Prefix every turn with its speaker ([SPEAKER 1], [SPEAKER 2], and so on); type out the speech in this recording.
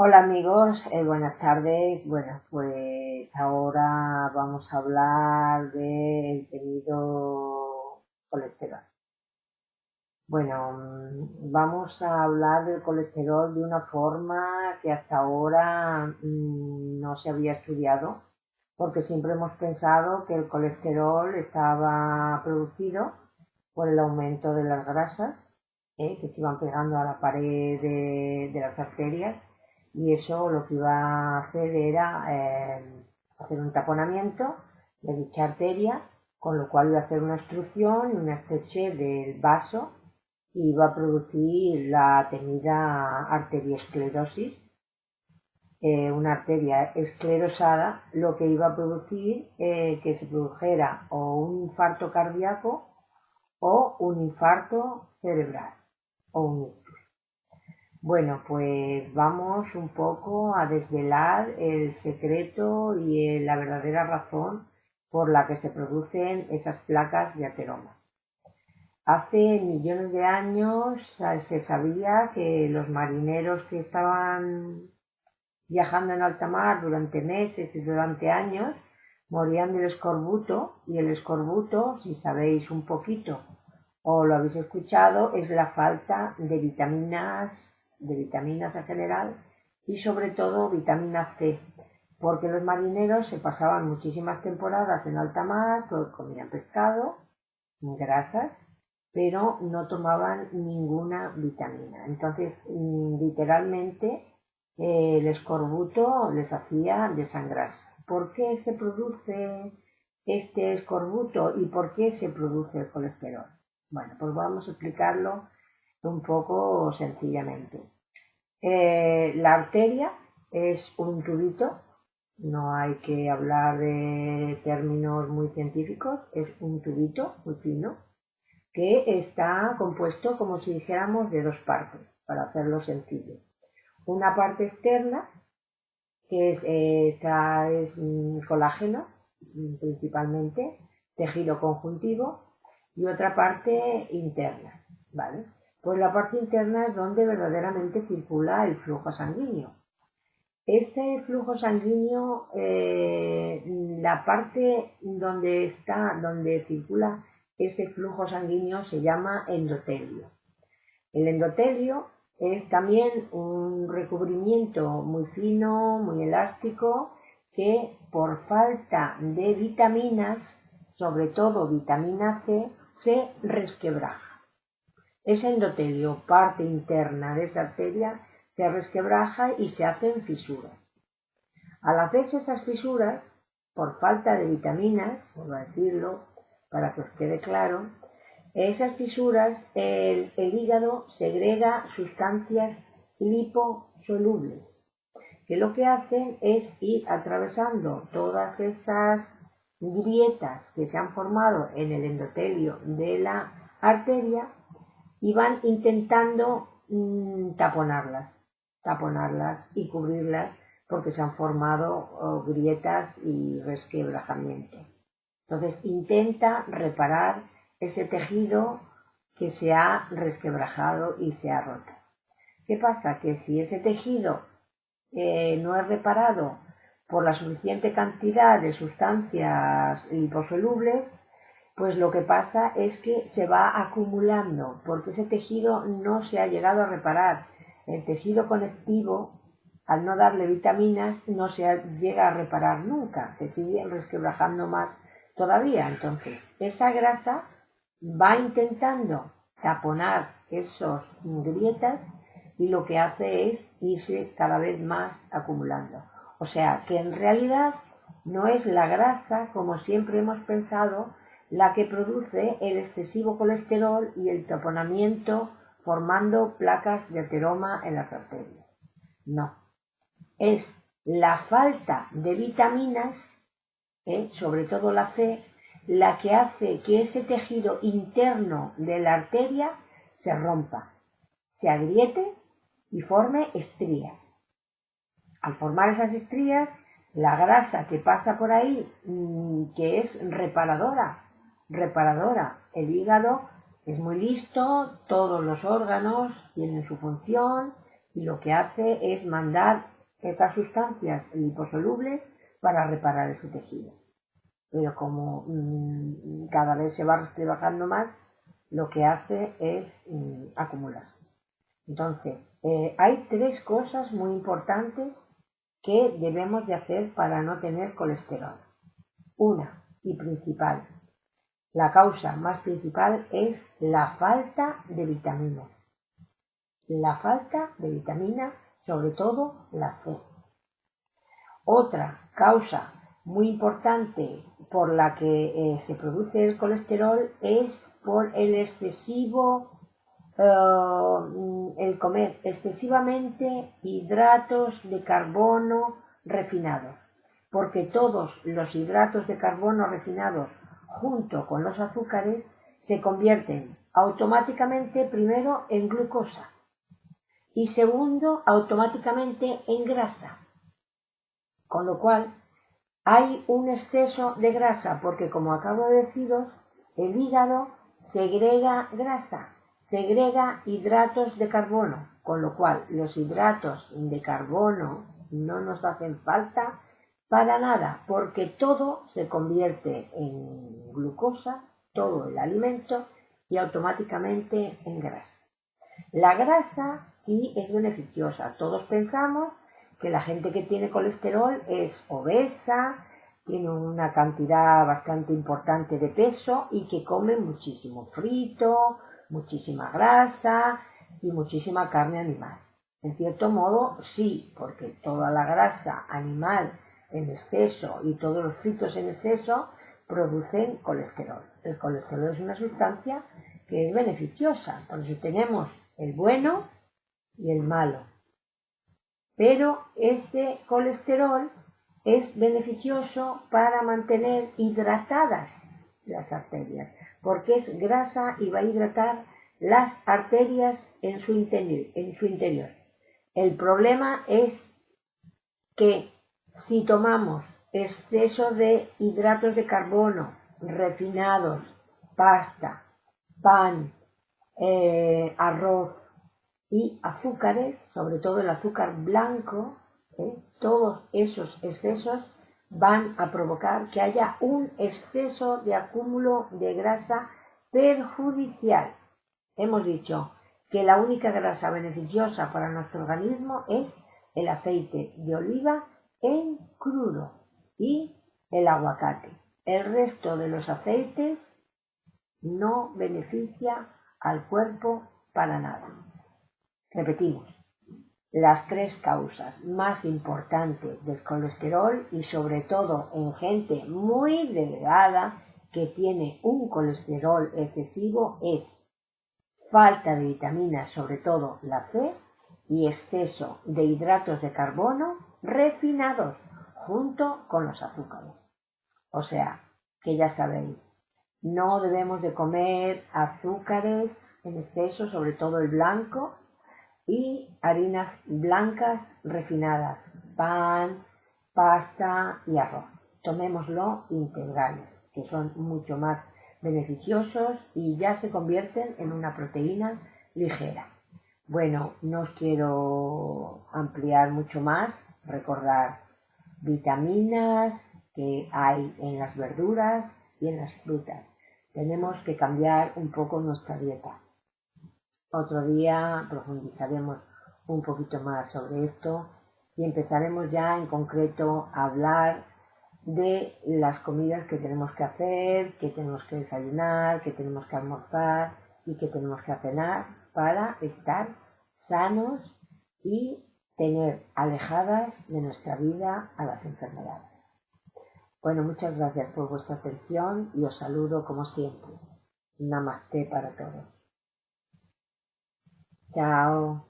[SPEAKER 1] Hola amigos, buenas tardes. Bueno, pues ahora vamos a hablar del temido colesterol. Bueno, vamos a hablar del colesterol de una forma que hasta ahora no se había estudiado, porque siempre hemos pensado que el colesterol estaba producido por el aumento de las grasas, que se iban pegando a la pared de las arterias, y eso lo que iba a hacer era hacer un taponamiento de dicha arteria, con lo cual iba a hacer una obstrucción y una estrechez del vaso y va a producir la temida arteriosclerosis, una arteria esclerosada, lo que iba a producir que se produjera o un infarto cardíaco o un infarto cerebral o un ictus. Bueno, pues vamos un poco a desvelar el secreto y la verdadera razón por la que se producen esas placas de ateroma. Hace millones de años se sabía que los marineros que estaban viajando en alta mar durante meses y durante años morían del escorbuto, y el escorbuto, si sabéis un poquito o lo habéis escuchado, es la falta de vitaminas en general, y sobre todo vitamina C, porque los marineros se pasaban muchísimas temporadas en alta mar, comían pescado, grasas, pero no tomaban ninguna vitamina. Entonces, literalmente, el escorbuto les hacía desangrarse. ¿Por qué se produce este escorbuto y por qué se produce el colesterol? Bueno, pues vamos a explicarlo un poco sencillamente. La arteria es un tubito, no hay que hablar de términos muy científicos, es un tubito muy fino que está compuesto, como si dijéramos, de dos partes, para hacerlo sencillo. Una parte externa, que es colágeno, principalmente, tejido conjuntivo, y otra parte interna, ¿vale? Pues la parte interna es donde verdaderamente circula el flujo sanguíneo. Ese flujo sanguíneo, la parte donde circula ese flujo sanguíneo se llama endotelio. El endotelio es también un recubrimiento muy fino, muy elástico, que por falta de vitaminas, sobre todo vitamina C, se resquebraja. Ese endotelio, parte interna de esa arteria, se resquebraja y se hacen fisuras. Al hacerse esas fisuras, por falta de vitaminas, por decirlo, para que os quede claro, esas fisuras, el hígado segrega sustancias liposolubles, que lo que hacen es ir atravesando todas esas grietas que se han formado en el endotelio de la arteria y van intentando taponarlas y cubrirlas, porque se han formado grietas y resquebrajamientos. Entonces intenta reparar ese tejido que se ha resquebrajado y se ha roto. ¿Qué pasa? Que si ese tejido no es reparado por la suficiente cantidad de sustancias liposolubles, pues lo que pasa es que se va acumulando, porque ese tejido no se ha llegado a reparar. El tejido conectivo, al no darle vitaminas, no se llega a reparar nunca, se sigue resquebrajando más todavía. Entonces, esa grasa va intentando taponar esas grietas, y lo que hace es irse cada vez más acumulando. O sea, que en realidad no es la grasa, como siempre hemos pensado, la que produce el excesivo colesterol y el taponamiento, formando placas de ateroma en las arterias. No, es la falta de vitaminas, sobre todo la C, la que hace que ese tejido interno de la arteria se rompa, se agriete y forme estrías. Al formar esas estrías, la grasa que pasa por ahí, que es reparadora, el hígado es muy listo, todos los órganos tienen su función y lo que hace es mandar esas sustancias liposolubles para reparar ese tejido. Pero como cada vez se va rebajando más, lo que hace es acumularse. Entonces, hay 3 cosas muy importantes que debemos de hacer para no tener colesterol. Una y principal, la causa más principal es la falta de vitaminas. La falta de vitaminas, sobre todo la C. Otra causa muy importante por la que se produce el colesterol es por el comer excesivamente hidratos de carbono refinados, porque todos los hidratos de carbono refinados junto con los azúcares se convierten automáticamente primero en glucosa y segundo automáticamente en grasa, con lo cual hay un exceso de grasa porque, como acabo de deciros, el hígado segrega grasa, segrega hidratos de carbono, con lo cual los hidratos de carbono no nos hacen falta para nada, porque todo se convierte en glucosa, todo el alimento, y automáticamente en grasa. La grasa sí es beneficiosa. Todos pensamos que la gente que tiene colesterol es obesa, tiene una cantidad bastante importante de peso y que come muchísimo frito, muchísima grasa y muchísima carne animal. En cierto modo sí, porque toda la grasa animal en exceso y todos los fritos en exceso producen colesterol. El colesterol es una sustancia que es beneficiosa, por eso tenemos el bueno y el malo. Pero ese colesterol es beneficioso para mantener hidratadas las arterias, porque es grasa y va a hidratar las arterias en su interior. El problema es que si tomamos exceso de hidratos de carbono refinados, pasta, pan, arroz y azúcares, sobre todo el azúcar blanco, todos esos excesos van a provocar que haya un exceso de acúmulo de grasa perjudicial. Hemos dicho que la única grasa beneficiosa para nuestro organismo es el aceite de oliva en crudo y el aguacate. El resto de los aceites no beneficia al cuerpo para nada. Repetimos, las 3 causas más importantes del colesterol y sobre todo en gente muy delgada que tiene un colesterol excesivo es falta de vitaminas, sobre todo la C, y exceso de hidratos de carbono refinados junto con los azúcares. O sea, que ya sabéis, no debemos de comer azúcares en exceso, sobre todo el blanco, y harinas blancas refinadas, pan, pasta y arroz. Tomémoslo integrales, que son mucho más beneficiosos y ya se convierten en una proteína ligera. Bueno, no os quiero ampliar mucho más. Recordar vitaminas que hay en las verduras y en las frutas. Tenemos que cambiar un poco nuestra dieta. Otro día profundizaremos un poquito más sobre esto y empezaremos ya en concreto a hablar de las comidas que tenemos que hacer, que tenemos que desayunar, que tenemos que almorzar y que tenemos que cenar para estar sanos y tener alejadas de nuestra vida a las enfermedades. Bueno, muchas gracias por vuestra atención y os saludo como siempre. Namaste para todos. Chao.